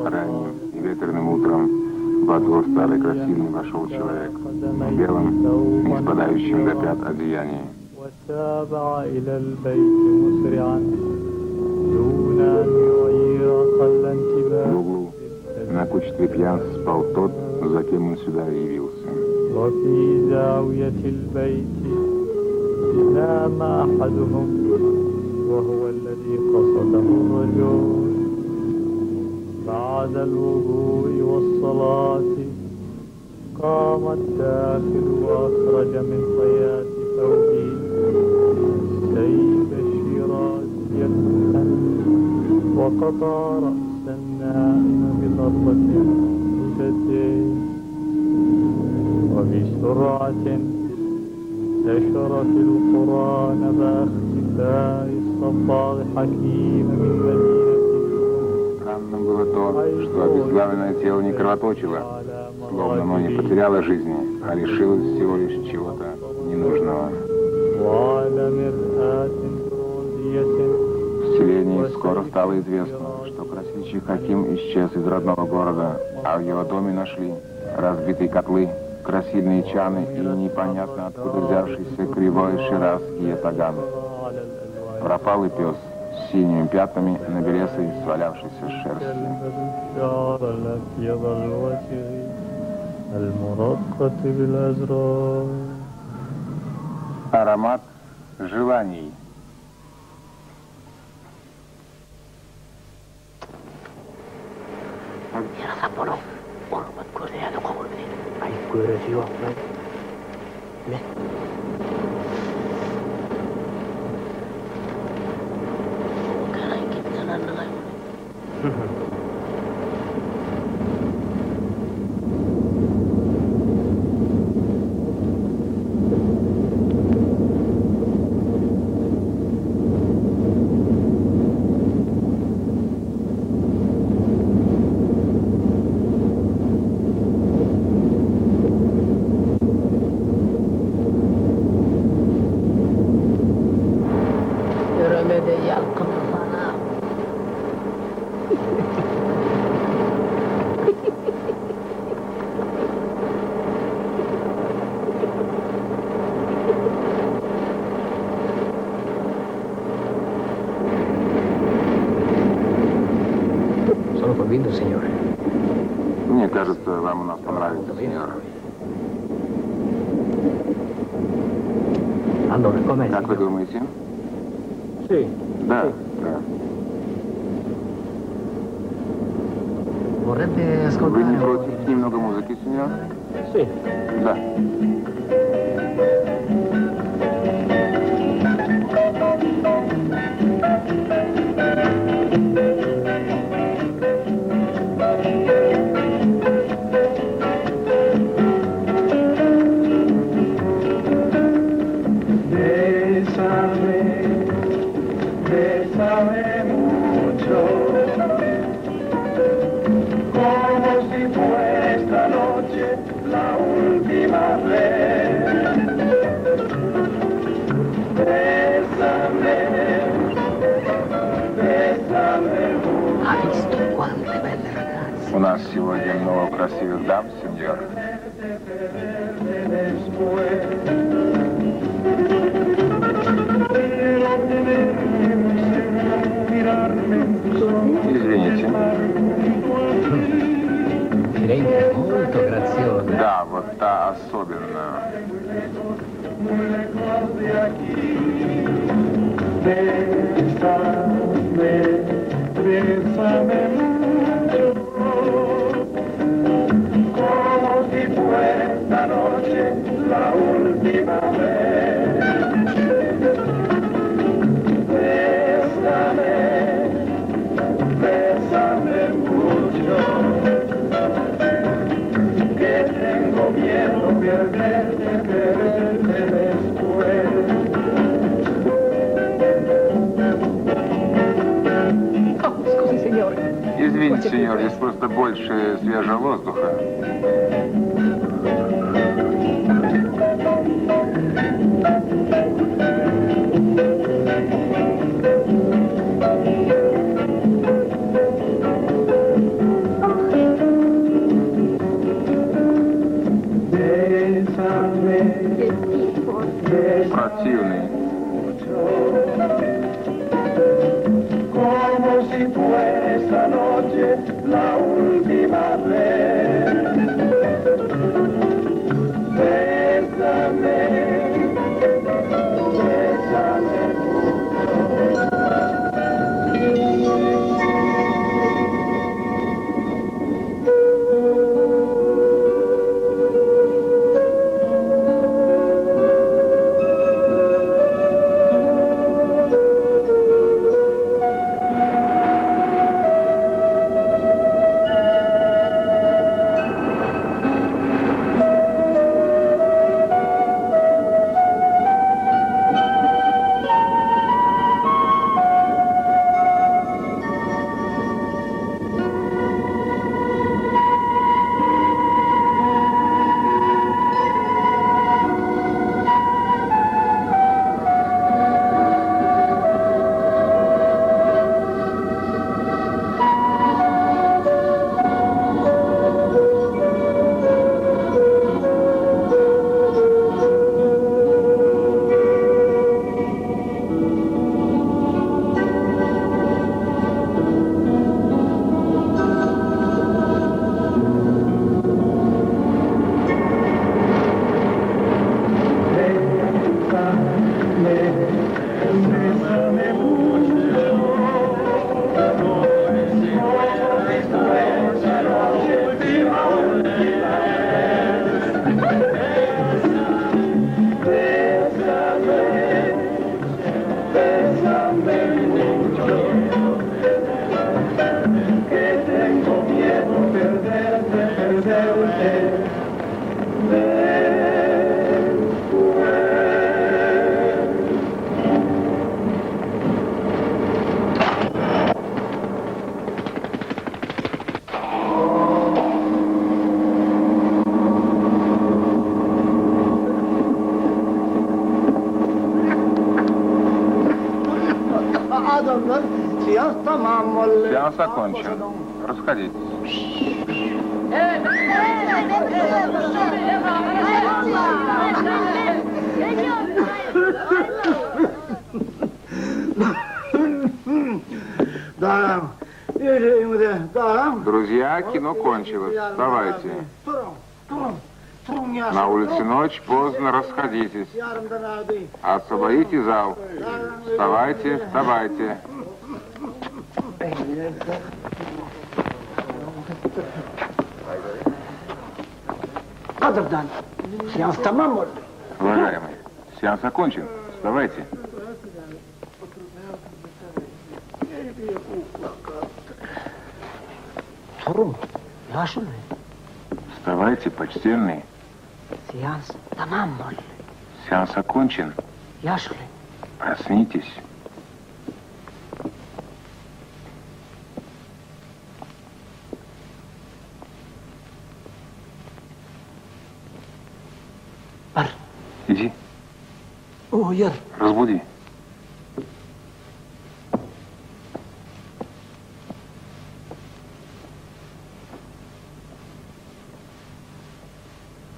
Ранним и ветреным утром во двор старый красивый вошел человек в белом, не спадающем до пят одеянии. وتابع إلى البيت مسرعا دون أن يعير أقل В انتباه. углу на куче пьянств спал тот, за кем он сюда явился. وفي زاوية البيت نام أحدهم وهو الذي قصده الرجل. بعد الوضوء والصلاة قام الداخل وأخرج من طيات ثوبه سيف الشيراز يكفن وقطع رأس النائم بضربة بجده وبسرعة نشر في القرآن باختفاء الصباغ حكيم من مدينة. Странным было то, что обезглавленное тело не кровоточило, словно оно не потеряло жизни, а лишилось всего лишь чего-то ненужного. В селении скоро стало известно, что красильщик Хаким исчез из родного города, а в его доме нашли разбитые котлы, красильные чаны и непонятно откуда взявшийся кривой ширазский ятаган. Пропал и пес с синими пятнами на белесой свалявшейся шерсти. Аромат желаний. Мне кажется, вам у нас понравится, сеньор. Как вы думаете? Да, да. Вы не против немного музыки, сеньор? Да. У нас сегодня много красивых дам, сеньор. Извините. Да, вот та особенно. Извините, сеньор, здесь просто больше свежего воздуха. противный. Como si fuera esta noche la última vez. Bésame, bésame mucho. Adamlar siyah tamam vallahi. Сеанс окончен. Расходитесь. Даром. Yüreğimde darım. Друзья, кино кончилось. Вставайте. На улице ночь, поздно, расходитесь. Yarımdan abi. Освободите зал. Вставайте, вставайте. Kadırdan. Siyans tamam mı? Уважаемый, сеанс окончен. Вставайте. Torun. Yaşlı. Вставайте, почтенный. Siyans tamam mı? Сеанс окончен. Yaşlı. Проснитесь. Var. Иди, Uyur. разбуди.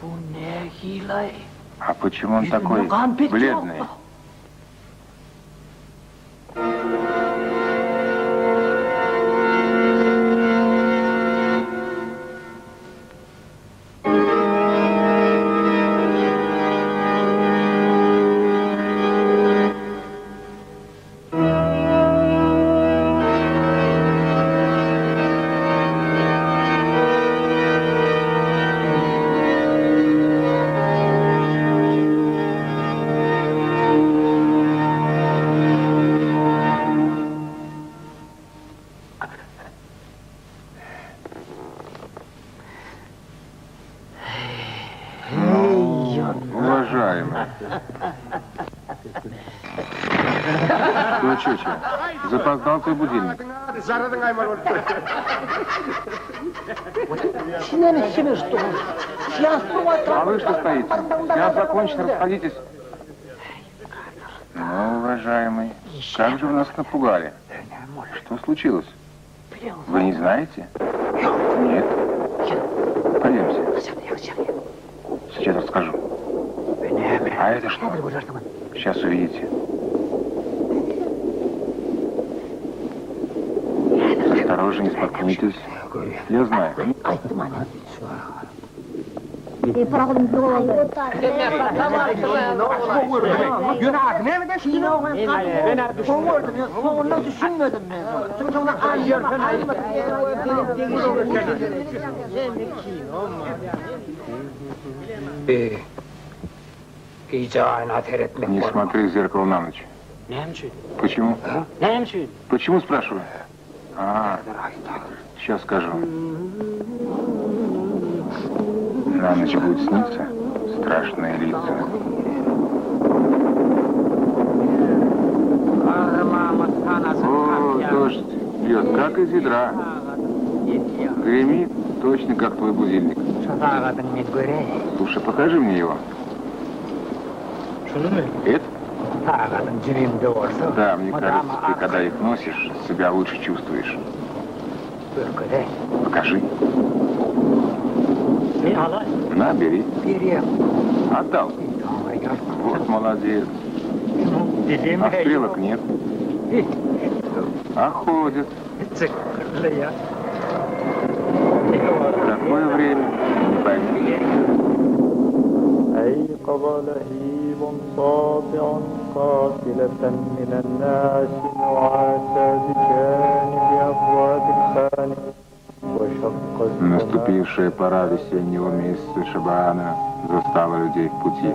Bu ne hile? А почему он такой бледный? Уважаемый. Дочечка, запоздал твой будильник. Sinirli sinir dur. Siyans А вы что стоите? Сеанс закончен, расходитесь. Ну, уважаемый, как же вы нас напугали? Что случилось? Вы не знаете? Нет. Пойдемте. Сейчас расскажу. А это что? Сейчас увидите. Осторожнее, споткнитесь. Я знаю. Günah nerede kino ben onu düşünmedim ben. Çünkü ona Не смотри в зеркало на ночь. Почему? Почему, спрашиваю? Сейчас скажу. На ночь будет сниться страшные лица. О, дождь бьет, как из ведра. Гремит точно, как твой будильник. Слушай, покажи мне его. Это? Да, мне кажется, ты когда их носишь, себя лучше чувствуешь. Покажи. На, бери. Отдал. Вот молодец. А стрелок нет. А ходят. Какое время? Не пойми. أيقظ لهيب ساطع قافلة من الناس نعاسا بجانب أبواب الخانق وشق Наступившая пора весеннего месяца Шабаана застала людей в пути.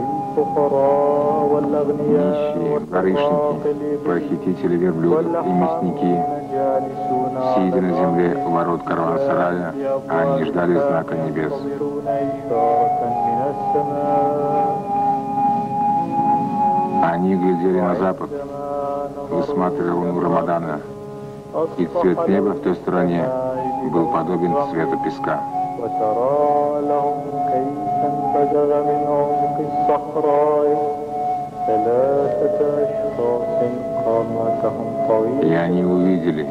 Нищие, барышники, похитители верблюдов и мясники, сидя на земле у ворот караван-сарая, они ждали знака небес. Они глядели на запад, высматривая луну Рамадана, и цвет неба в той стороне был подобен цвету песка. И они увидели,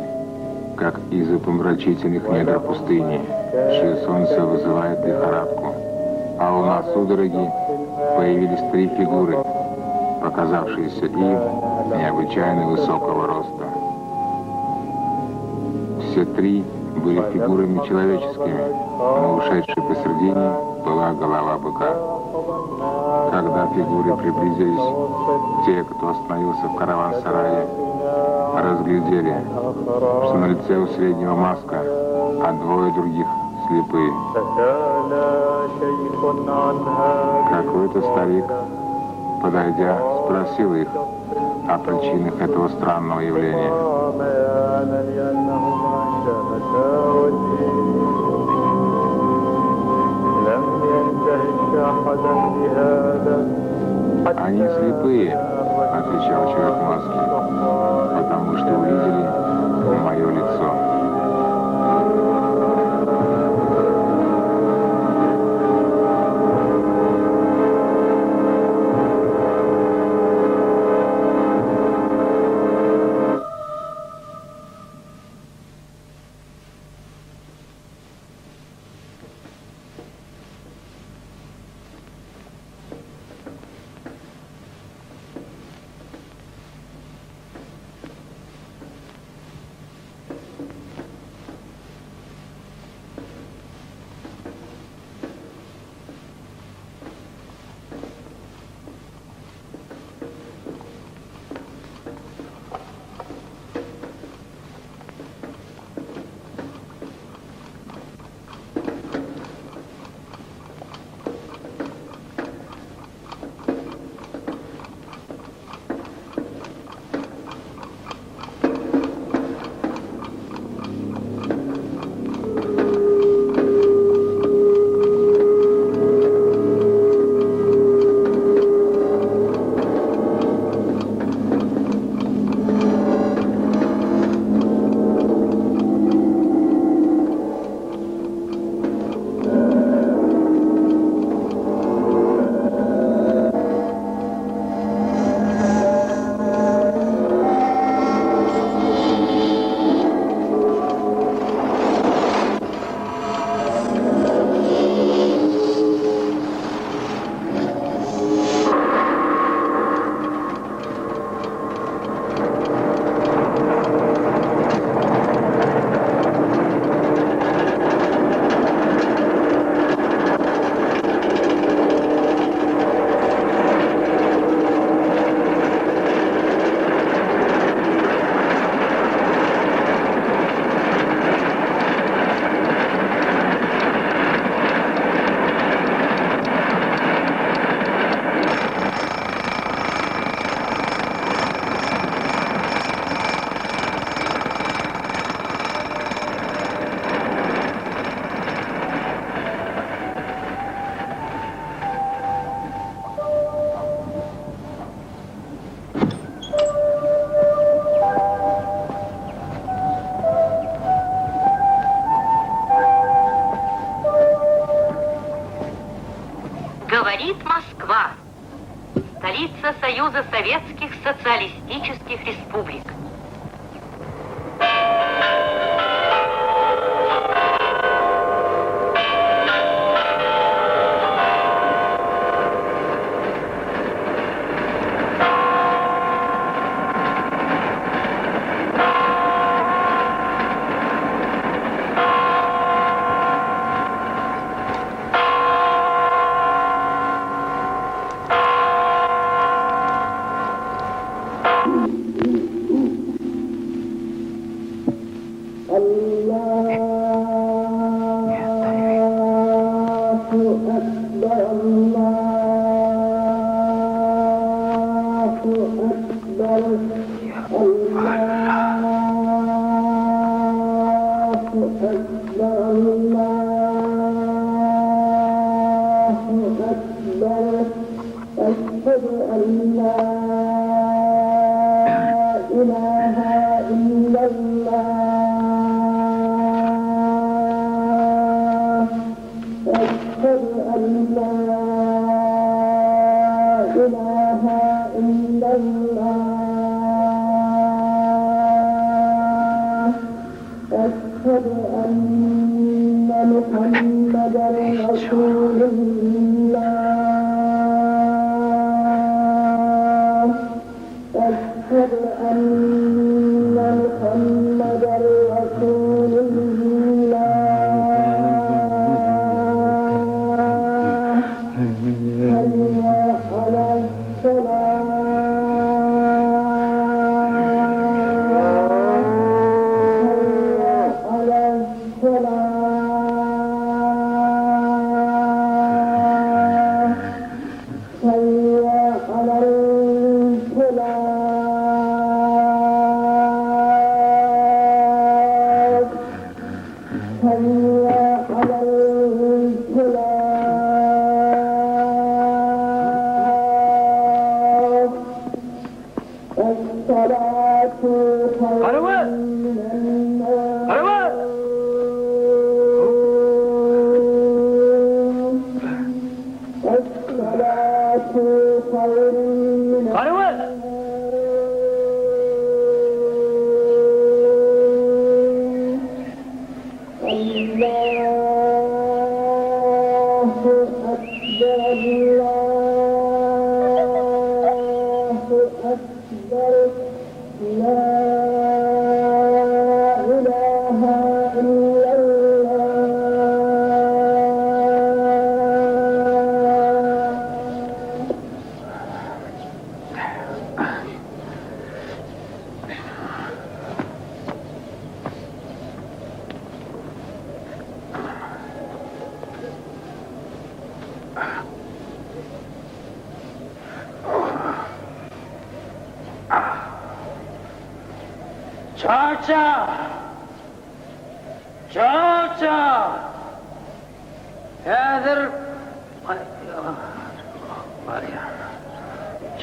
как из упомрачительных недр пустыни, чье солнце вызывает лихорадку, а луна судороги, появились 3 фигуры, показавшиеся им необычайно высокого роста. Все 3 были фигурами человеческими, но ушедшей посредине была голова быка. Когда фигуры приблизились, те, кто остановился в караван-сарае, разглядели, что на лице у среднего маска, а 2 других слепые. Какой-то старик, подойдя, спросил их о причинах этого странного явления. Они слепые, отвечал человек в маске, потому что увидели мое лицо. столица Союза Советских Социалистических Республик.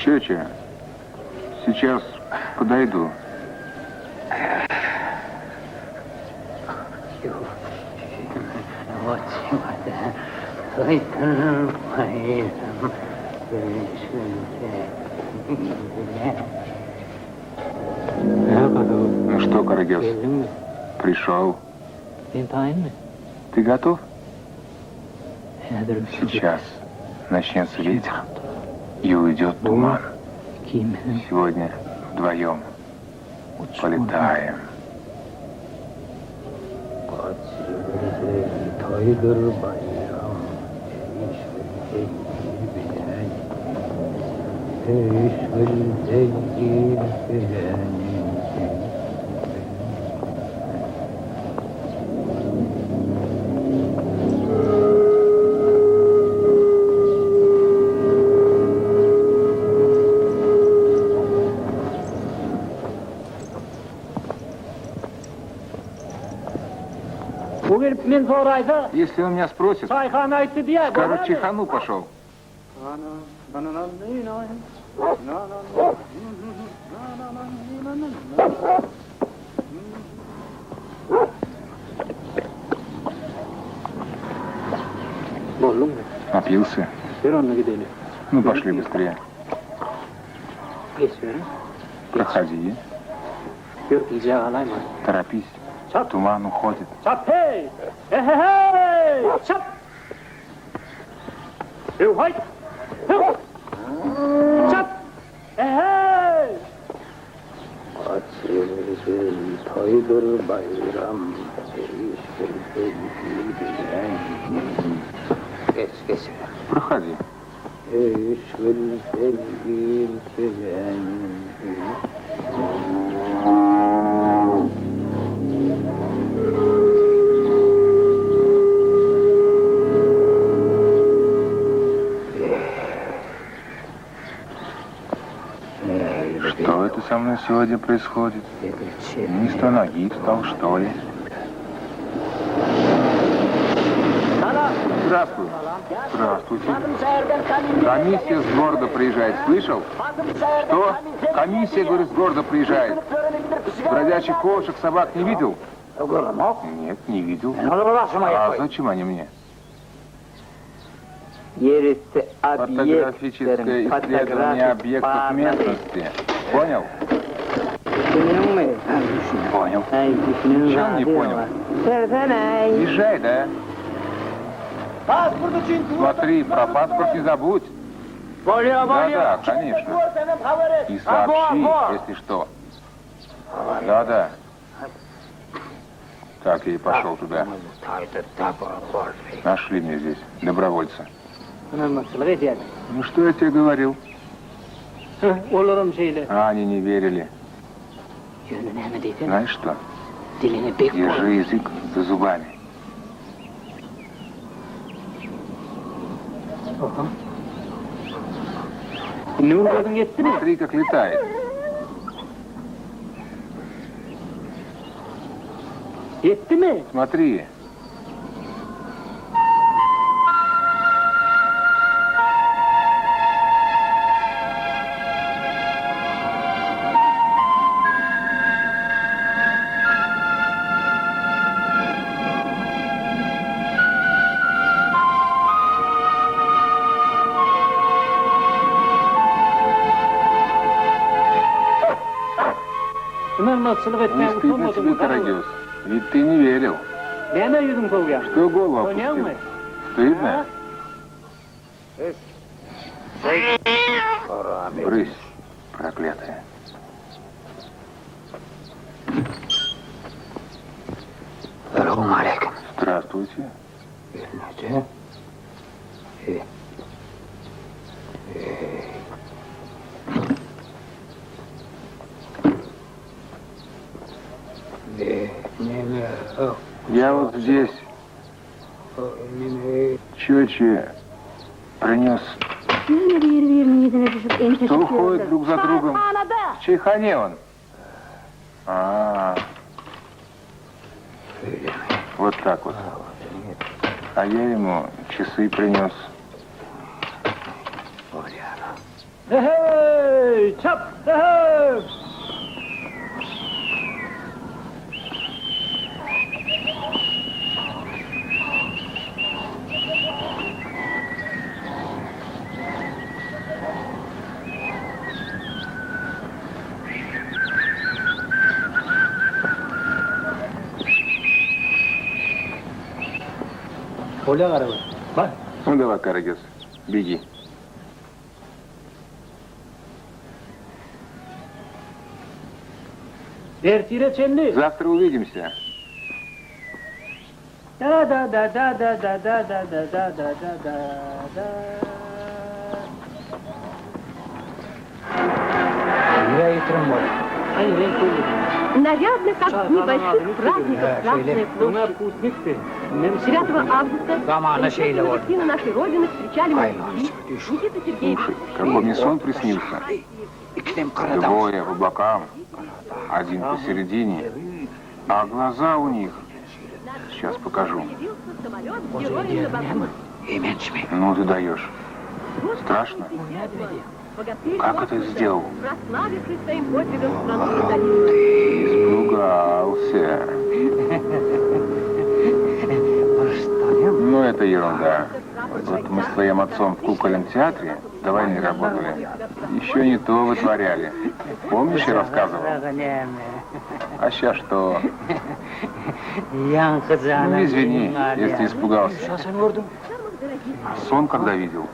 Чеча, сейчас подойду. Ну что, Карагес, пришел. Ты готов? Сейчас начнется ветер и уйдет туман. Сегодня вдвоем полетаем. Если он меня спросит, скажет, Чайхану пошел. Напился? Ну, пошли быстрее. Проходи. Торопись. Туман уходит. Чап, хей! Эхе-хей! Чап! Хей! Чап! Эхе! Açılsın toydur bayram, değiştirsin bilgilen. Geç. Проходи. Değiştirsin bilgilen. Что это со мной сегодня происходит? Вместо ноги встал, что ли? Здравствуй. Здравствуйте. Комиссия с города приезжает, слышал? Что? Комиссия, говорю, с города приезжает. Бродячих кошек, собак не видел? Нет, не видел. А зачем они мне? Фотографическое исследование объектов местности. Понял? Понял. Чего не понял? Езжай, да? Смотри, про паспорт не забудь. Да, конечно. И сообщи, если что. Да. Так, я и пошел туда. Нашли меня здесь, добровольца. Ну, что я тебе говорил? А они не верили. Знаешь что? Держи язык за зубами. Смотри, как летает. Смотри. Не стыдно тебе, Карагес? Ведь ты не верил. Что голову опустил? Стыдно? Брысь, проклятая. Здравствуйте. Я вот здесь чечи принес. Кто ходит друг за другом? В чайхане он. Вот так вот. А я ему часы принес. Эй, чап, эй! Ну давай, Карагес, беги. Завтра увидимся. Нарядно, как в небольших праздниках Красная площадь. 9 августа на нашей Родины встречали москвичи. Никита Сергеевич. Слушай, какой мне сон приснился. Двое по бокам, один посередине, а глаза у них. Сейчас покажу. Ну ты даешь. Страшно? Как это сделал? Прославившись своим подвигом страну Испугался. Ну это ерунда. Вот мы с твоим отцом в кукольном театре до войны работали. Еще не то вытворяли. Помнишь, я рассказывал? А сейчас что? Ну, извини, если испугался. Сон когда видел?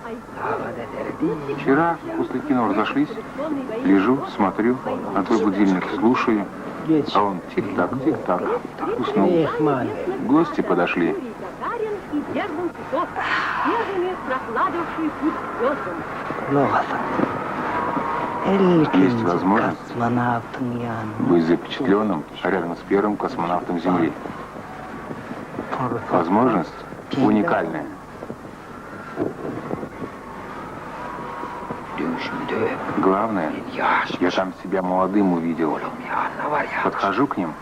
Вчера после кино разошлись. Лежу, смотрю на твой будильник, слушаю. А он тик-так, тик-так. Уснул. Гости подошли. Есть возможность быть запечатленным рядом с первым космонавтом Земли. Возможность уникальная. Главное, я там себя молодым увидел. Подхожу к ним.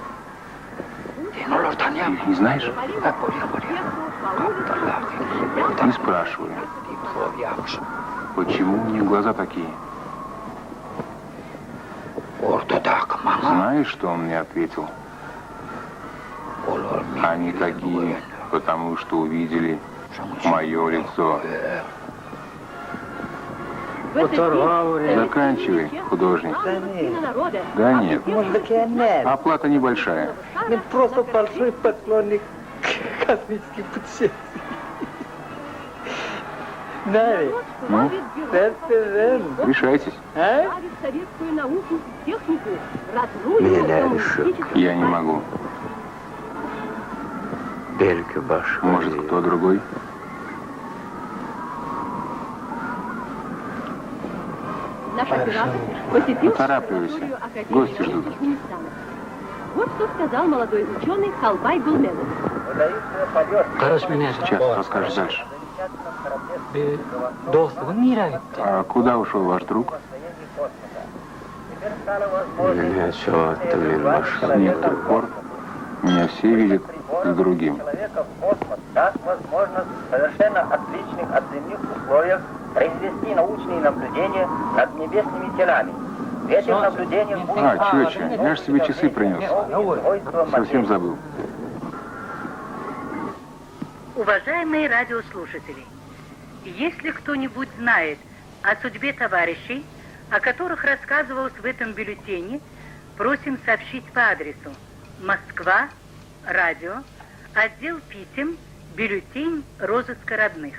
Ты их не знаешь? Не спрашиваю. Почему у них глаза такие? Знаешь, что он мне ответил? Они такие, потому что увидели мое лицо. Заканчивай, художник. Да нет, оплата небольшая. Просто большой поклонник космических путешествий. Ну, решайтесь. Я не могу. Может, кто другой? Наш оператор посетил Поторапливайся. лабораторию Академии Гости ждут. Афганистана. Вот что сказал молодой ученый Халбай Гулменов. Сейчас расскажешь дальше. А куда ушел ваш друг? С некоторых пор меня все видят с другим. Даст возможность в совершенно отличных от земных условиях произвести научные наблюдения над небесными телами. В этих наблюдениях будет Чёча, я же себе часы принес. Совсем забыл. Уважаемые радиослушатели, если кто-нибудь знает о судьбе товарищей, о которых рассказывалось в этом бюллетене, просим сообщить по адресу: Москва, радио, отдел писем, бюллетень розыска родных.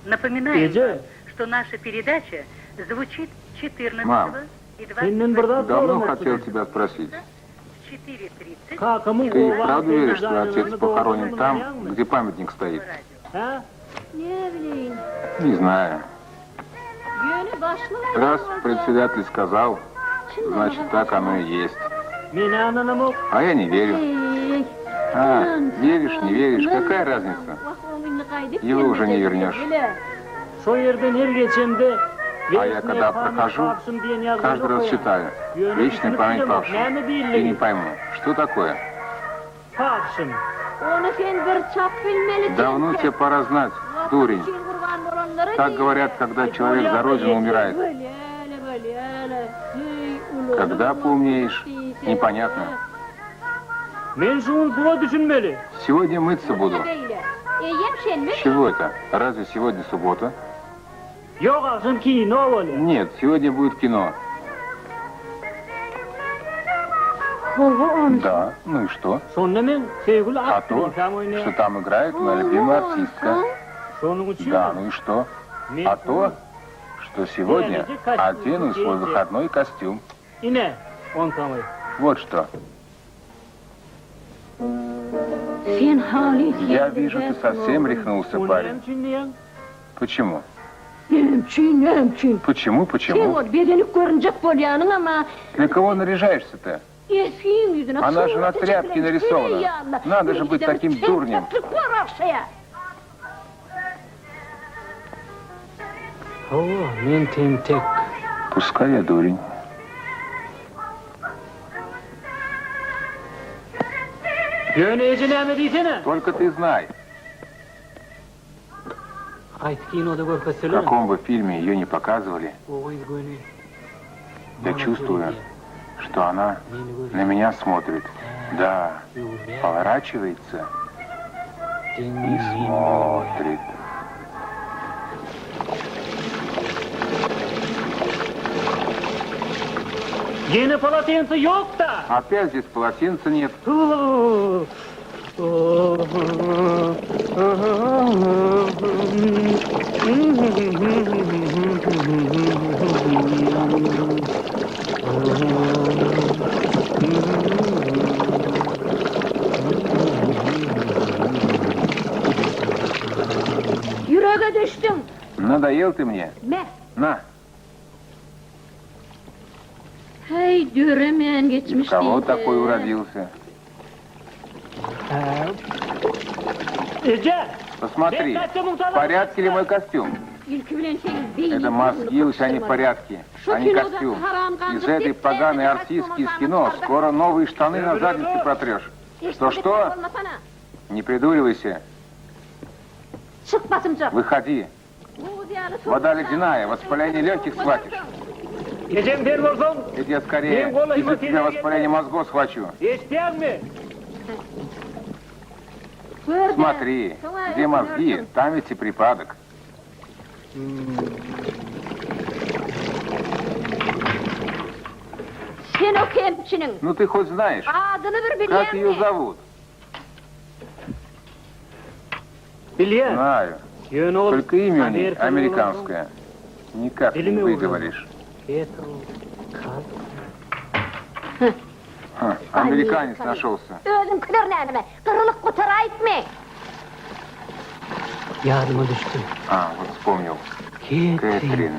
Напоминаем вам, что наша передача звучит 14 Мам, и 20 давно хотел тебя спросить. в 4:30. Ты правда веришь, что отец похоронен там, где памятник стоит? Не знаю. Раз председатель сказал, значит, так оно и есть. А я не верю. Веришь, не веришь, какая разница? Его уже не вернешь. А я когда прохожу, каждый раз читаю «Вечная память павшим». И не пойму, что такое? Давно тебе пора знать, дурень. Так говорят, когда человек за родину умирает. Когда поумнеешь, непонятно. Сегодня мыться буду. Чего это? Разве сегодня суббота? Нет, сегодня будет кино. Да, ну и что? А то, что там играет моя любимая артистка. Да, ну и что? А то, что сегодня одену свой выходной костюм. Вот что. Я вижу, ты совсем рехнулся, парень. Почему? Почему? Для кого наряжаешься-то? Она же на тряпке нарисована. Надо же быть таким дурнем. Пускай я дурень. Только ты знай. В каком бы фильме ее не показывали, я чувствую, что она на меня смотрит. Да, поворачивается и смотрит. Yeni полотенце yok da. Опять здесь полотенца нет. Yüreğe düştün. Надоел ты мне. Ne? На, Hey düremeyen geçmiş кого такой уродился? Ece. Посмотри, в порядке ли мой костюм? Это мозги лишь, а не в порядке, а не костюм. Из этой поганой артистки из кино скоро новые штаны на заднице протрешь. Что? Не придуривайся. Выходи. Вода ледяная, воспаление легких схватишь. Gecem der olsun. Иди скорее, из-за тебя воспаление мозгов схвачу. İsteyen mi? Смотри, где мозги, там ведь и припадок. Ну ты хоть знаешь, как ее зовут? Biliyor. Знаю. Yön ol. Только имя у ней американское. Никак не выговоришь. Американец нашелся. Özün kıdırnağına, kırılık kutara etme. Yardıma düştüm. А, вот вспомнил. Кэтрин.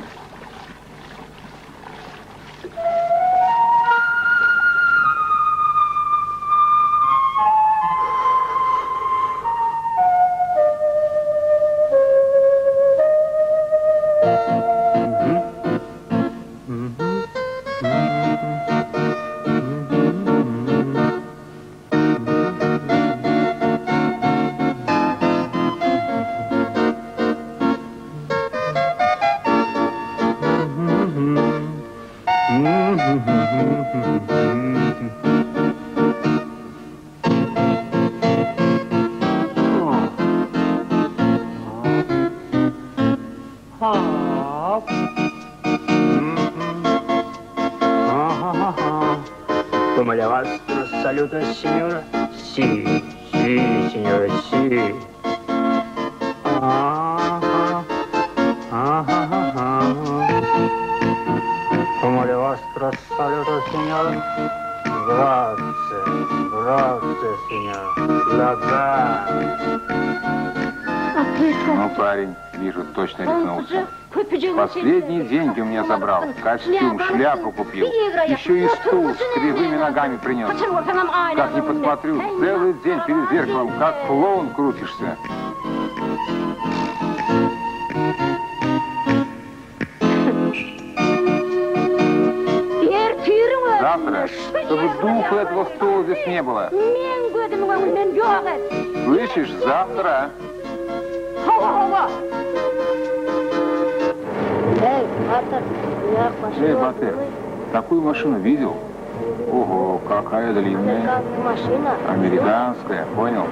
Come le va lo saluto, signora? Sì, signora, sì. Come le vostro saluto, signora? Grazie, signora. La bene. Ну, парень, вижу, точно рехнулся. Последние деньги у меня забрал. Костюм, шляпу купил. Еще и стул с кривыми ногами принес. Как не посмотрю, целый день перед зеркалом, как клоун крутишься. Завтра, чтобы духу этого стула здесь не было. Слышишь, завтра. Эй, Батыр, такую машину видел? Ого, какая длинная. Американская, понял?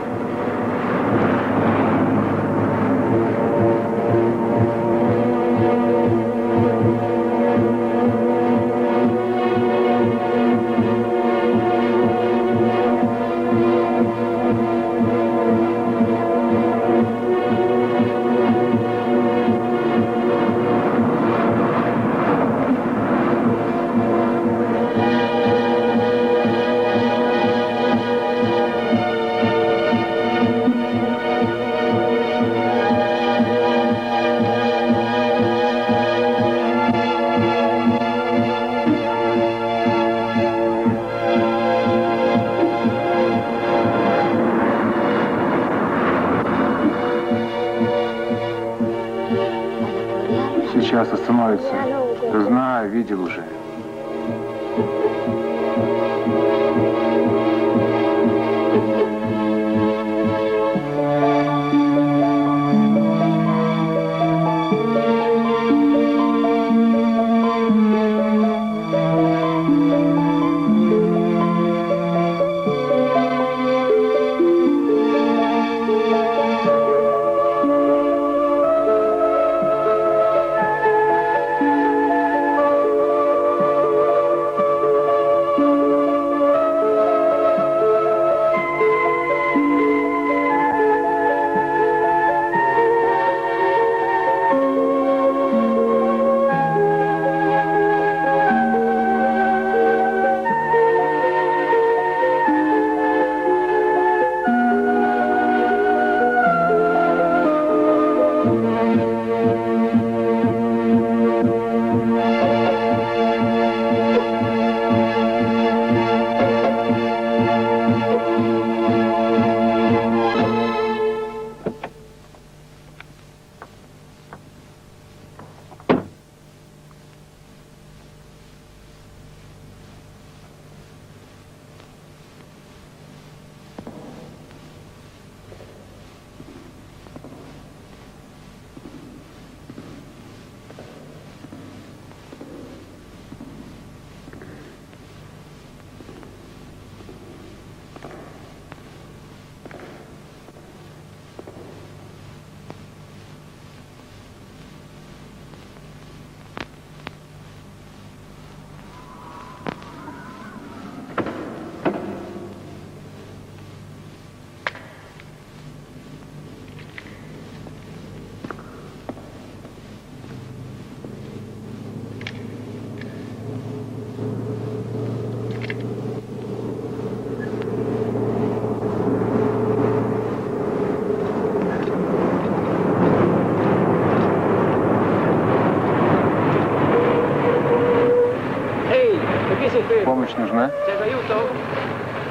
Сейчас остановится. Знаю, видел уже.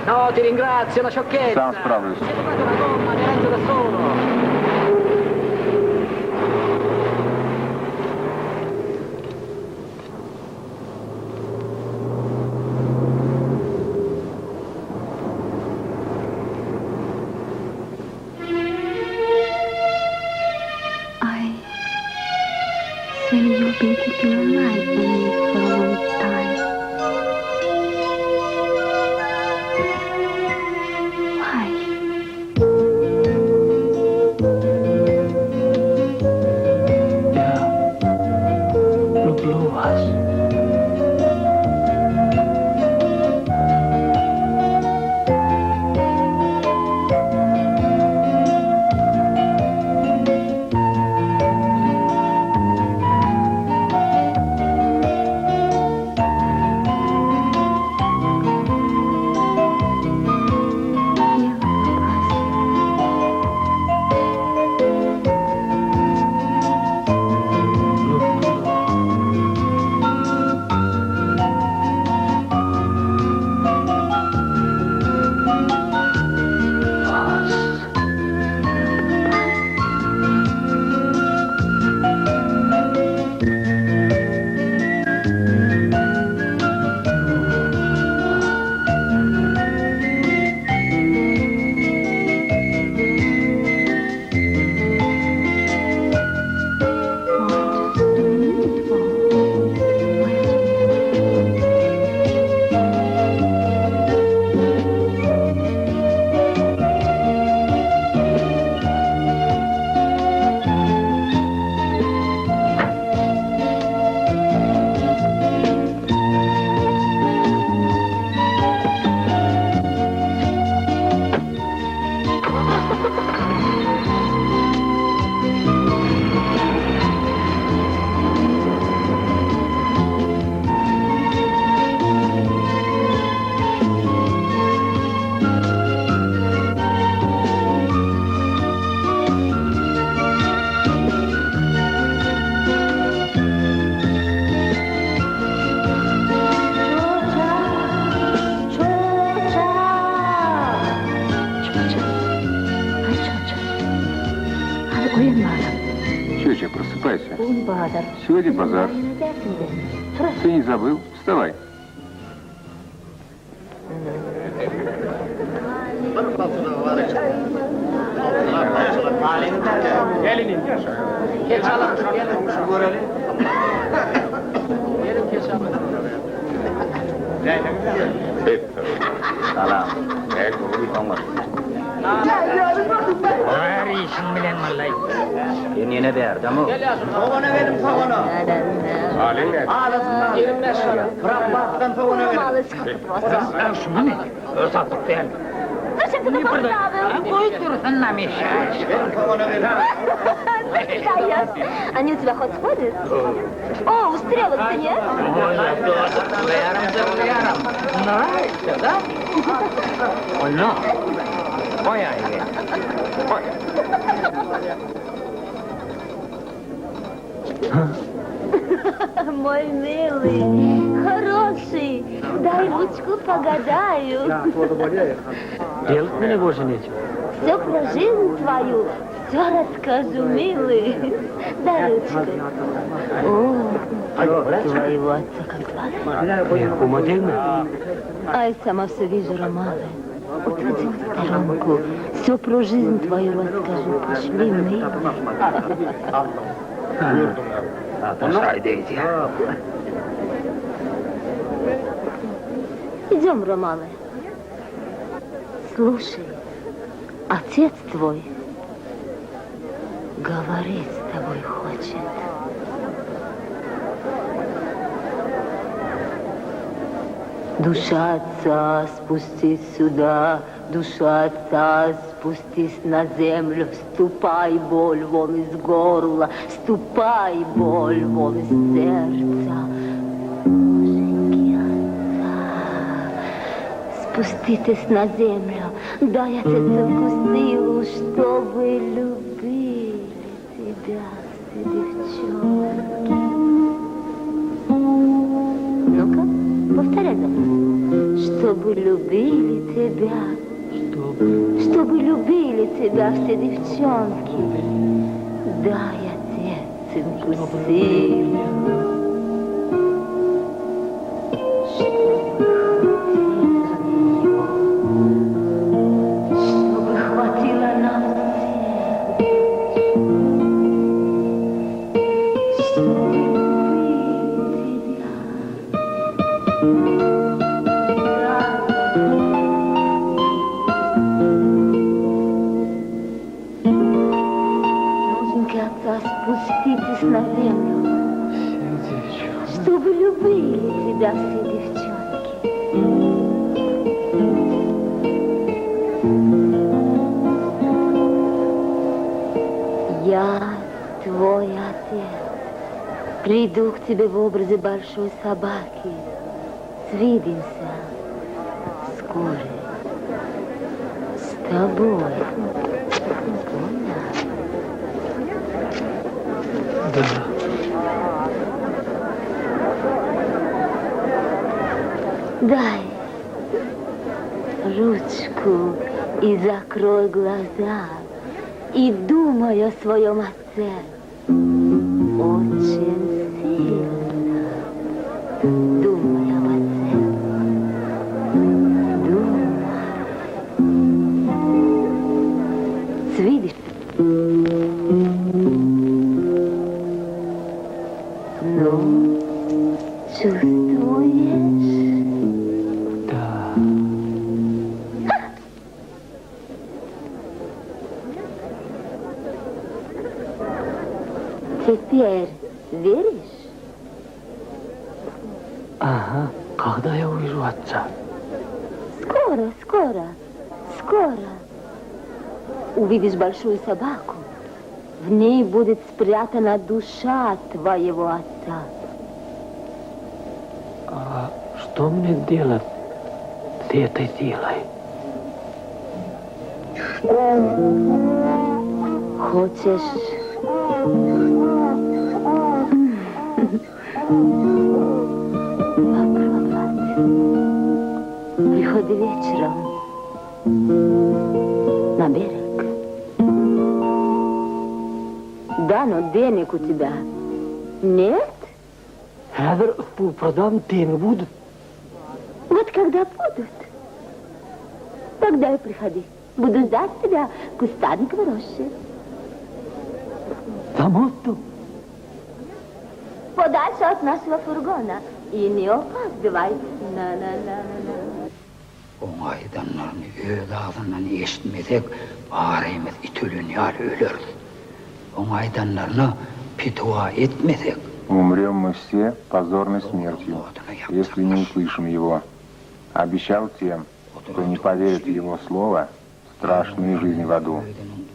No, ti ringrazio, una sciocchezza. Сам справлюсь. Ho trovato una gomma, mi arrangio da solo. I see you've been keeping an eye on me for a long time. Why? Я люблю вас. Чуча, просыпайся. Сегодня базар. Ты не забыл? Вставай. Gelinin. Geç alalım, gelin şu görelim. Gelin geç alalım. Salam. Işin bilen vallahi. Yeni verdi ama. Gel Yasun. Tavana verin tavana. Halin ne? Ağlasınlar. 25 lira. Bırakmazsan tavana verin. Ben şunu ne? Örsatlık değil. Зачем ты это поставил? Koydursan nam işe. Verin tavana verin. Каяс, они у тебя хоть сходят? О, у стрелок-то нет? Yarım. Neyse da? Onu. Koy ayı. Koy. Мой милый, хороший, дай ручку погадаю. Делать мне больше нечего. Все про жизнь твою, все расскажу, милый. Дай ручку. О, твоего отца как звать? Кумодельно? А я сама все вижу, Романы. Отойди в сторонку. Все про жизнь твою расскажу. Пошли, милый. Atışaydıydı. Идем, Романы. Слушай, отец твой говорить с тобой хочет. Душа отца, спустись сюда, душа отца, спустись на землю, ступай, боль, вон из горла, ступай, боль, вон из сердца. Боженьки отца, спуститесь на землю, дай отцу силу, чтобы любили тебя, все девчонки. Ну-ка, повторяй за мной. Чтобы любили тебя. Чтобы любили тебя все девчонки. Дай, отец, импульсивно. Чтобы хватило нам всем. Чтобы любить тебя. Спуститесь на землю, чтобы любили тебя все девчонки. Я твой отец. Приду к тебе в образе большой собаки. Свидимся вскоре с тобой. Дай ручку и закрой глаза, и думай о своем отце очень сильно. Думай об отце. Думай. Свидишь? Ну, чувствуешь? Да. Теперь веришь? Ага. Когда я увижу отца? Скоро, скоро, скоро. Увидишь большую собаку. В ней будет спрятана душа твоего отца. А что мне делать с этой силой? Хочешь... попробовать? Приходи вечером на берег. Да, но денег у тебя нет? Хазар продам деньги будут. Вот когда будут, тогда и приходи. Буду ждать тебя в кустарниковой роще. Замоту. Подальше от нашего фургона. И не опаздывай. На-на-на-на-на. Oңайданlarını öğle ağzından eşitmesek, bağırayımız itülün yar ölür. Oңайданlarını петуа etmesek. Умрем мы все позорной смертью, если не услышим его. Обещал тем, кто не поверит в его слово, страшную жизнь в аду.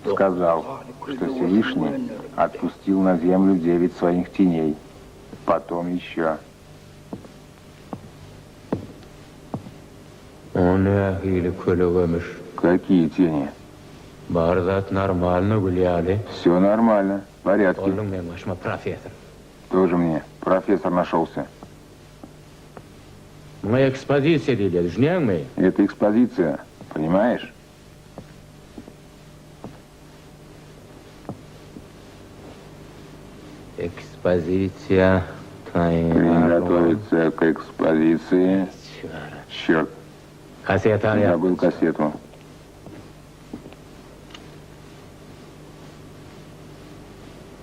Сказал, что Всевышний отпустил на землю 9 своих теней. Потом еще. Он или кулевымыш. Какие тени? Барзат нормально гуляли. Все нормально, в порядке. Он мне машма профессор. Тоже мне профессор нашелся. Моя экспозиция делит, жнем мы. Это экспозиция, понимаешь? Экспозиция. Приготовиться к экспозиции. Черт. Кассета. Я забыл кассету.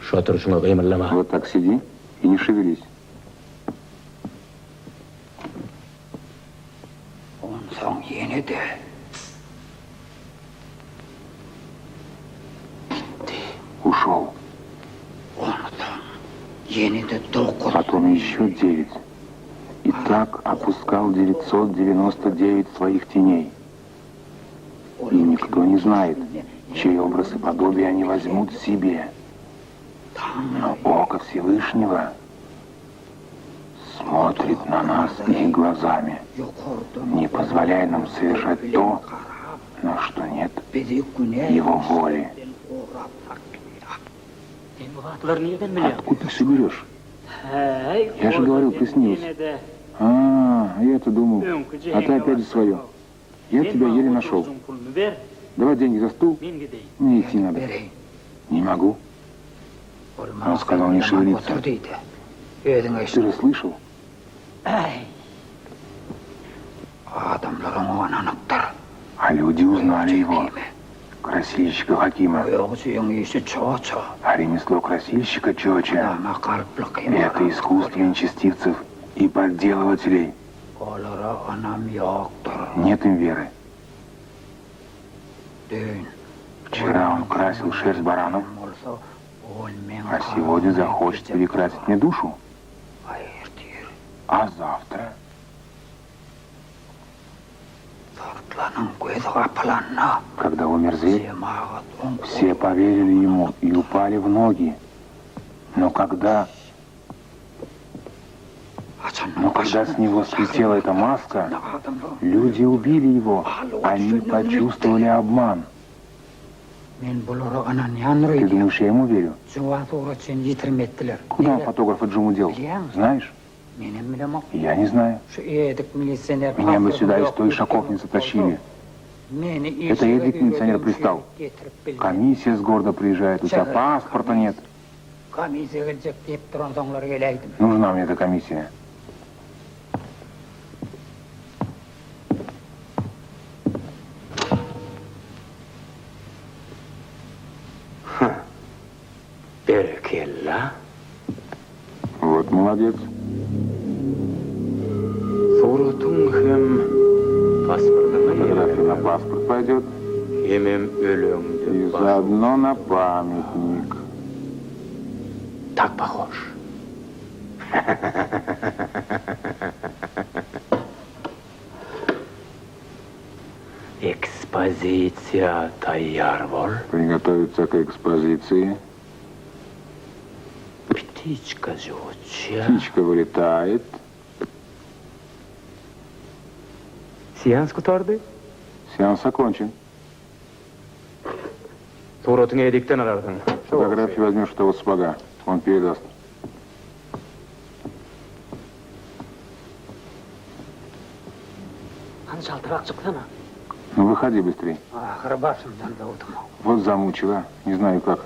Шотрушного времени. Вот так сиди и не шевелись. Onsan yeni de. Ушел. Onsan yeni de 9. Потом еще 9. И так опускал 999 своих теней. И никто не знает, чей образ и подобие они возьмут себе. Но Око Всевышнего смотрит на нас их глазами, не позволяя нам совершать то, на что нет его воли. Откуда ты все берешь? Я же говорил, приснился. А, я-то думал, а ты опять за свое. Я тебя еле нашел. Давай деньги за стул. Мне идти надо. Не могу. Он сказал не шевелиться. Ты же слышал? А люди узнали его. Красильщика Хакима. А ремесло красильщика Чоча — это искусство нечестивцев и подделывателей. Нет им веры. Вчера он красил шерсть баранов, а сегодня захочет перекрасить мне душу. А завтра? Когда умер зверь, все поверили ему и упали в ноги. Но когда с него слетела эта маска, люди убили его. Они почувствовали обман. Ты думаешь, я ему верю? Куда он фотографа Джуму дел? Знаешь? Я не знаю. Меня бы сюда из той шаковницы тащили. Это Эдик милиционер пристал. Комиссия с города приезжает, у тебя паспорта нет. Нужна мне эта комиссия. Перекелла. Вот молодец. Фотография на паспорт пойдет. И заодно на памятник. Так похож. Экспозиция Таярвол. Приготовиться к экспозиции. Птичка жуча. Птичка вылетает. Сеанс кутарды? Сеанс окончен. Суротың Эдиктен алардың. Фотографию возьмешь у того сапога. Он передаст. Ну, выходи быстрей. Вот замучила. Не знаю как.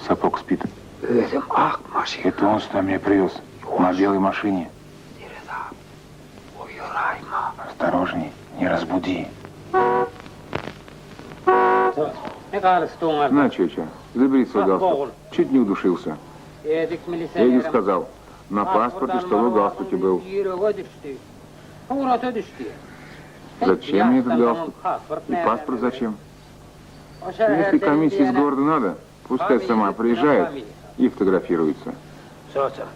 Сапог спит. Это он сюда меня привез. На белой машине. Осторожней, не разбуди. На, Чеча, забери свой галстук. Чуть не удушился. Эдик сказал, на паспорте, чтобы в галстуке был. Зачем мне этот галстук? И паспорт зачем? Если комиссии из города надо, пускай сама приезжает и фотографируется. Чеча,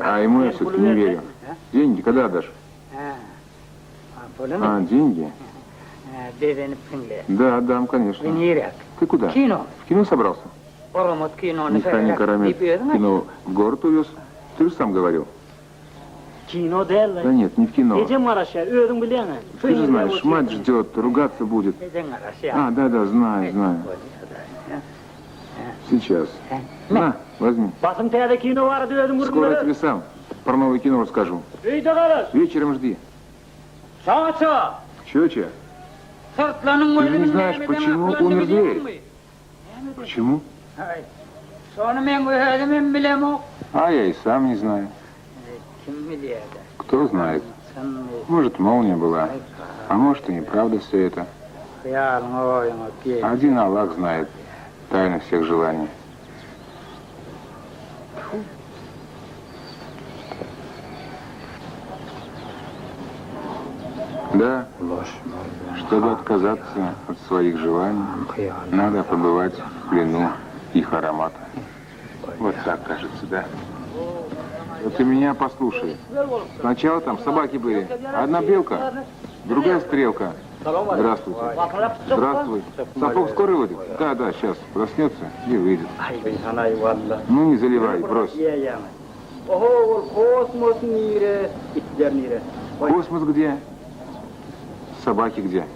а ему я все-таки не верю. Деньги когда отдашь? А, деньги? Да, отдам, конечно. Ты куда? В кино собрался? Механик Арамет кино в город увез. Ты же сам говорил. Да нет, не в кино. Ты же знаешь, мать ждет, ругаться будет. А, да, знаю. Сейчас. На, возьми. Скоро я тебе сам про новое кино расскажу. Вечером жди. Чеча, ты же не знаешь, почему умер зверь? Почему? А я и сам не знаю. Кто знает? Может, молния была, а может, и неправда все это. Один Аллах знает тайны всех желаний. Да, чтобы отказаться от своих желаний, надо побывать в плену их аромата. Вот так, кажется, да. Вот ты меня послушай. Сначала там собаки были. Одна белка, другая стрелка. Здравствуйте. Здравствуй. Сапог скоро выйдет? Да, сейчас. Проснется и выйдет. Ну, не заливай, брось. Космос где? Собаки где?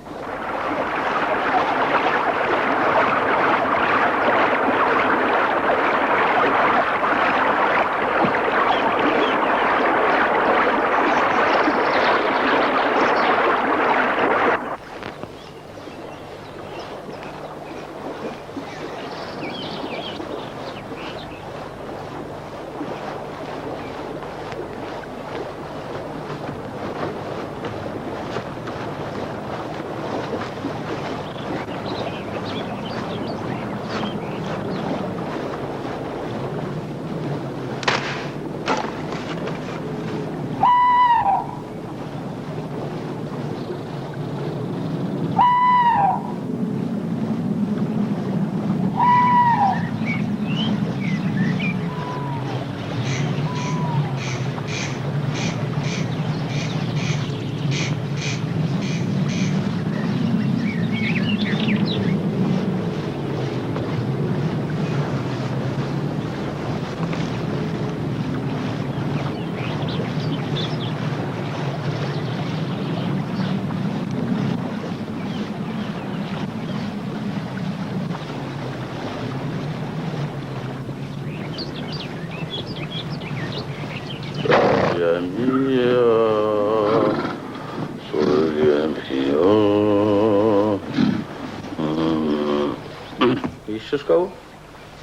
Шишкову?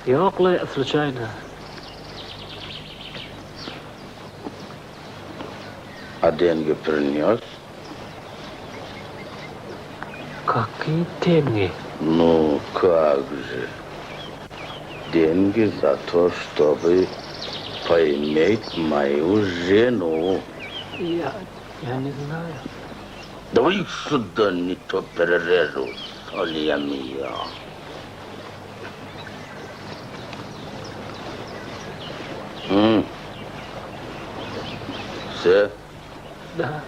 Ёклы, случайно. А деньги принес? Какие деньги? Ну, как же. Деньги за то, чтобы поиметь мою жену. Я не знаю. Давай сюда, не то перережу, Оля мия. Все? Да.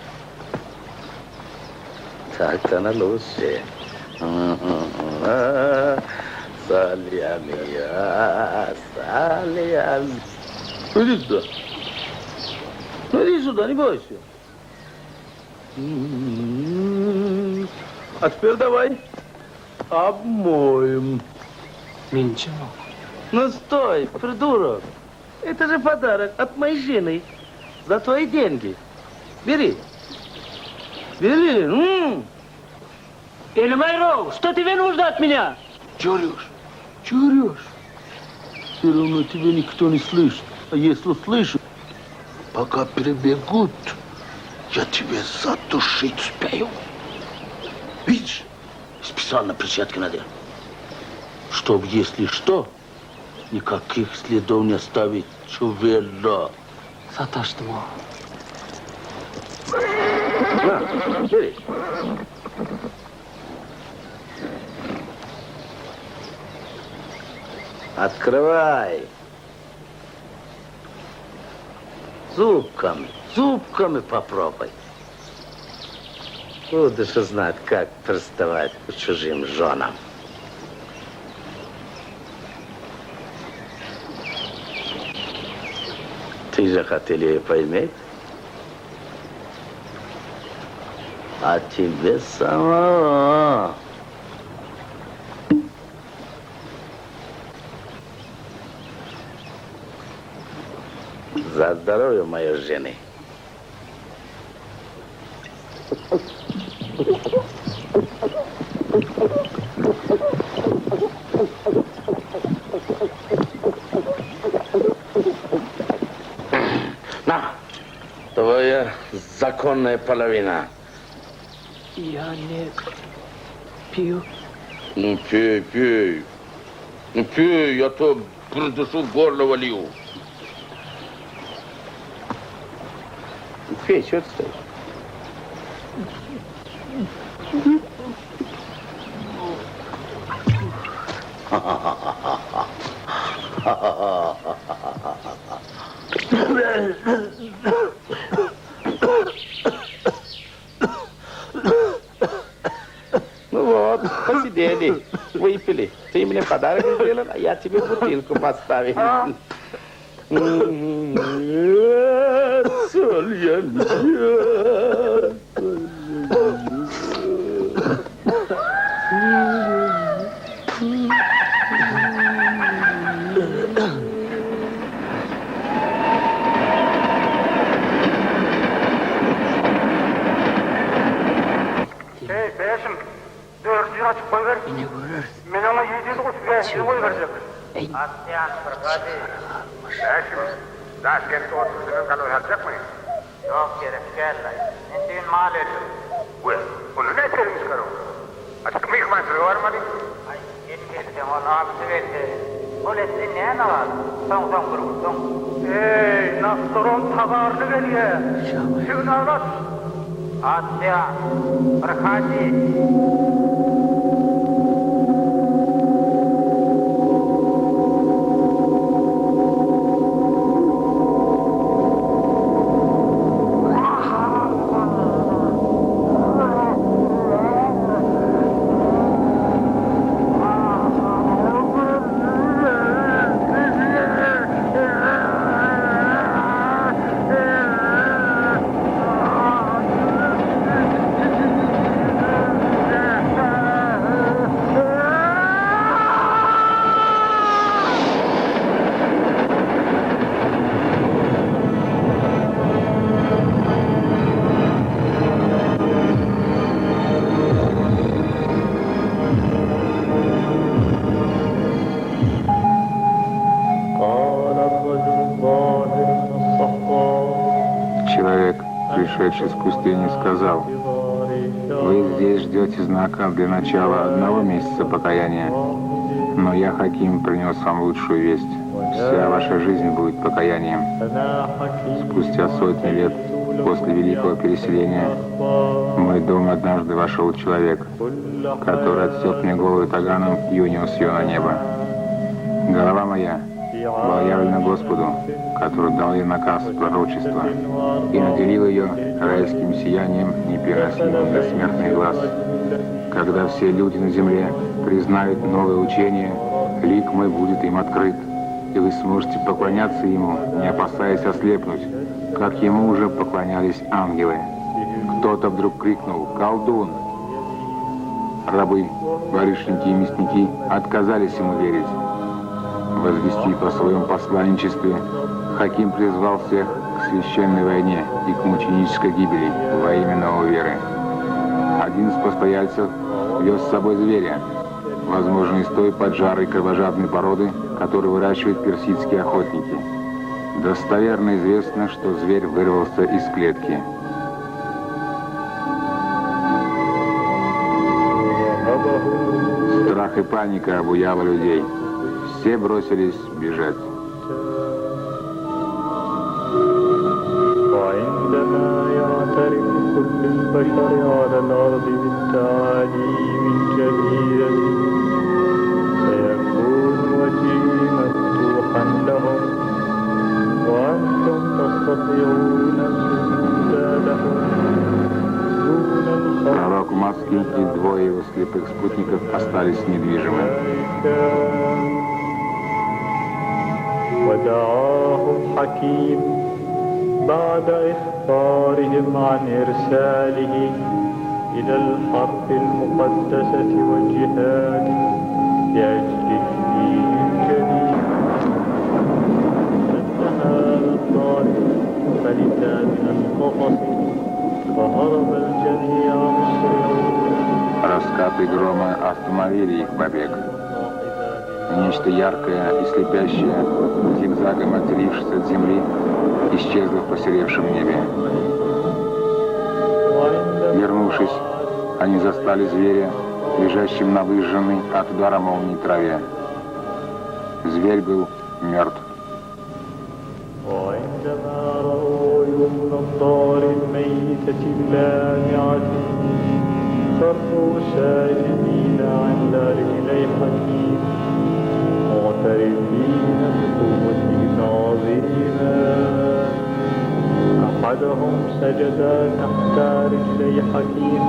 Так-то на лучше. Салия мия, салия мия. Иди сюда. Иди сюда, не бойся. А теперь давай обмоем. Ничего. Ну стой, придурок. Это же подарок от моей жены. За твои деньги. Бери. Бери. Эльмайро, что тебе нужно от меня? Чуришь. Все равно тебя никто не слышит. А если слышит, пока прибегут, я тебя задушить успею. Видишь, специально перчатки надел. Чтоб, если что, никаких следов не оставить. Чувела. Саташтымо. На, бери. Открывай. Зубками попробуй. Будешь знать, как приставать к чужим женам. Ты же хотел ее поиметь? А тебе самого. За здоровье моей жены. На, твоя законная половина. Я не пью. Ну, пей. Ну, пей, я то придушу горло волью. Пей, что ты стоишь? Ну вот, посидели, выпили. Ты мне подарок сделал, а я тебе бутылку поставил. Солья мия. Beşim, 400 açık koy ver. Ne görür? Ben ona 730 koy verecek. Asyan Fırgadi. Beşim, daha kendi oturduğunu kalır alacak mıyım? Yok gerek gel. Nesin mal edin. Bunu ne etlerimiz karım? Açık mı yıkmansız var mı? Ay yetişti onu abisi verdi. Polisli ne var? Son kurum son. Ey, Nastor'un tabarını veriyor. Şunu anlat. Asyan Fırgadi. пришедший с пустыни, сказал: «Вы здесь ждете знака для начала 1 месяца покаяния, но я, Хаким, принес вам лучшую весть. Вся ваша жизнь будет покаянием». Спустя сотни лет после Великого Переселения в мой дом однажды вошел человек, который отсек мне голову таганом и унес ее на небо. Голова моя была явлена Господу, который дал ей наказ пророчества и наделил ее райским сиянием, непереносимым для смертных глаз. Когда все люди на земле признают новое учение, лик мой будет им открыт, и вы сможете поклоняться ему, не опасаясь ослепнуть, как ему уже поклонялись ангелы. Кто-то вдруг крикнул: «Колдун!» Рабы, барышники и мясники отказались ему верить. Возвестив о своем посланничестве, Хаким призвал всех к священной войне и к мученической гибели во имя новой веры. Один из постояльцев вез с собой зверя, возможно, из той поджарой кровожадной породы, которую выращивают персидские охотники. Достоверно известно, что зверь вырвался из клетки. Страх и паника обуяла людей. Все бросились бежать. Пророк в маске и 2 его слепых спутников остались недвижимы. ودعاهم حكيم بعد إخبارهم عن إرساله إلى الحرب المقدسة والجهاد لأجل الدين الجديد. فانتهى الطالب فلتا من القفص فهرب الجميع مسرعون. Раскаты грома остановили их побег. Нечто яркое и слепящее, зигзагом отделившись от земли, исчезло в посеревшем небе. Вернувшись, они застали зверя, лежащим на выжженной от удара молнии траве. Зверь был мертв. معترفين بقوته العظيمة أحدهم سجد تحت رجلي حكيم.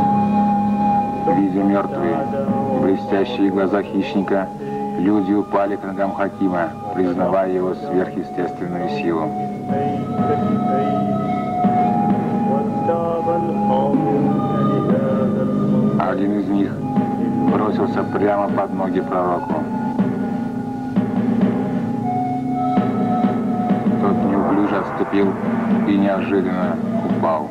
Видя мертвые, блестящие глаза хищника, люди упали к ногам Хакима, признавая его сверхъестественную силу. Один из них бросился прямо под ноги пророку. Тот неуклюже отступил и неожиданно упал.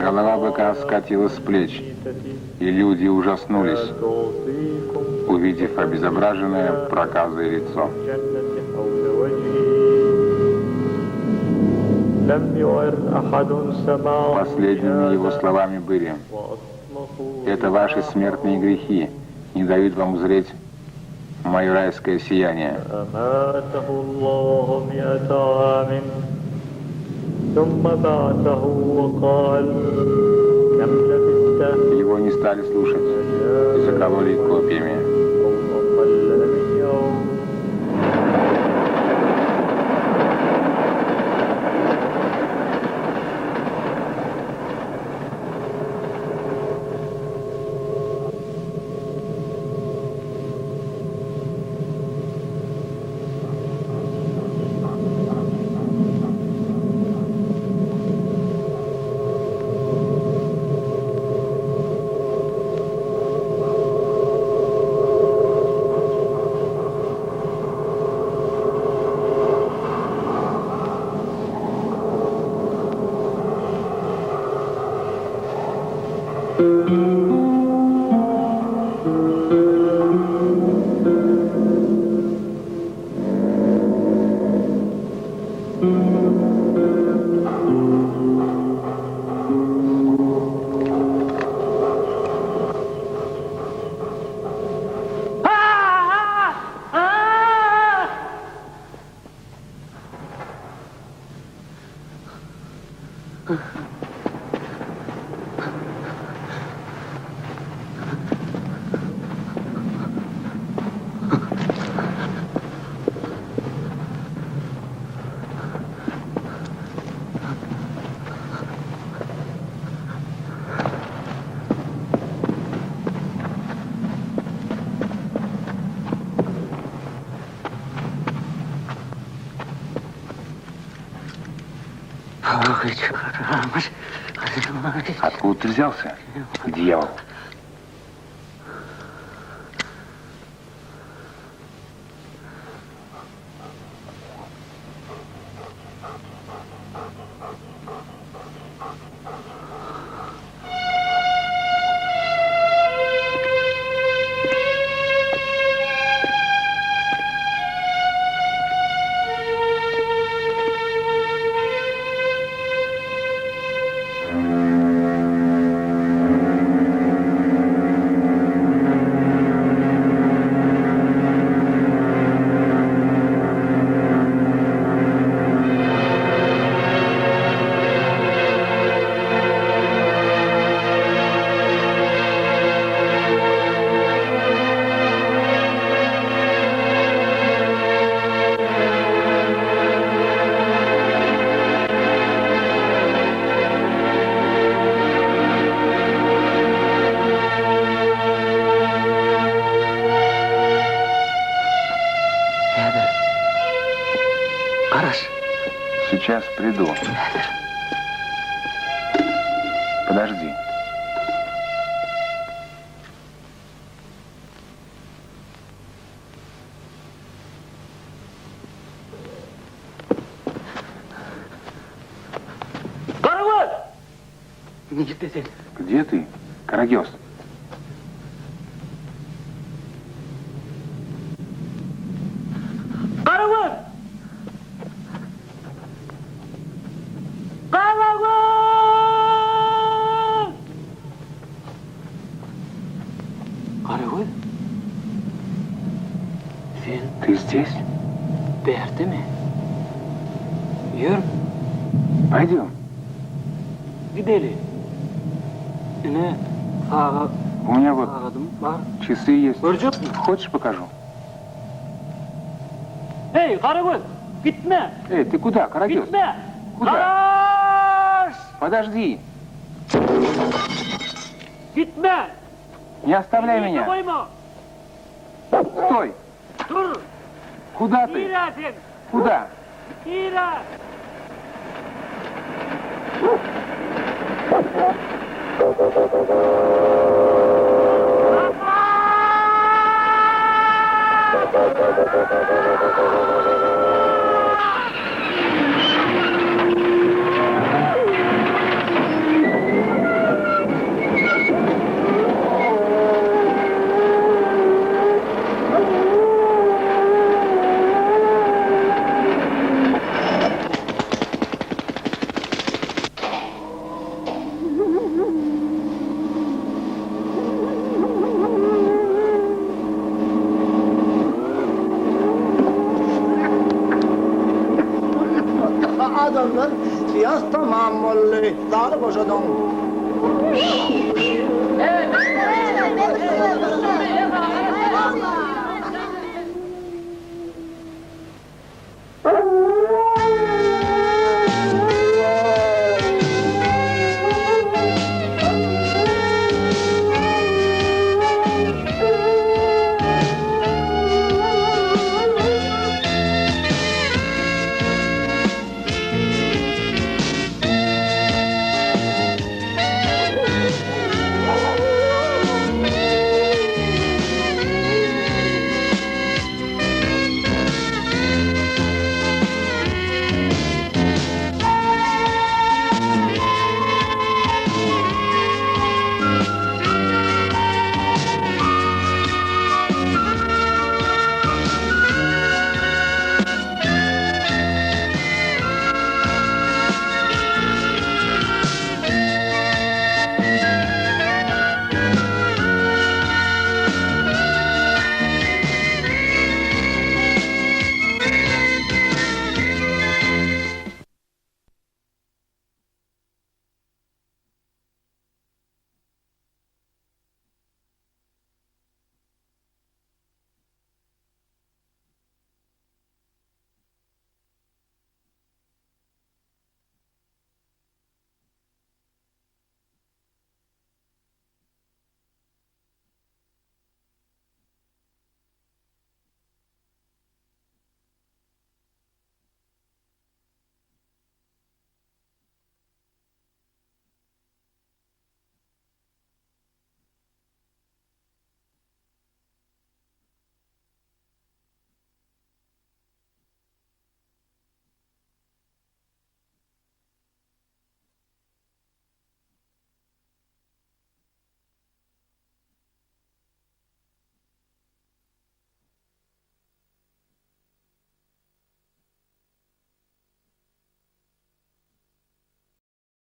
Голова быка скатилась с плеч, и люди ужаснулись, увидев обезображенное проказой лицо. Последними его словами были: «Это ваши смертные грехи не дают вам узреть мое райское сияние». Его не стали слушать и закололи копьями. Откуда ты взялся, дьявол? Сейчас приду. Подожди. Караван! Где ты, Карагёз? Караван! Караван! Караван? Ты здесь? Бerdimi? Yürü, Пойдем. gidelim. Yine sağa У меня вот adım var. часы есть. Görecek mi? Хочешь, покажу? Hey Karagöz, gitme, Эй, ты куда, Карагёз? gitme. Куда? Karaş! Подожди. Gitme. Не оставляй Yürü, меня. koyma. Стой. Dur. Куда ты? Yürü sen. Куда? Yürü. Adamlar siyas tamam oldu. Dağlı boşadım. Evet.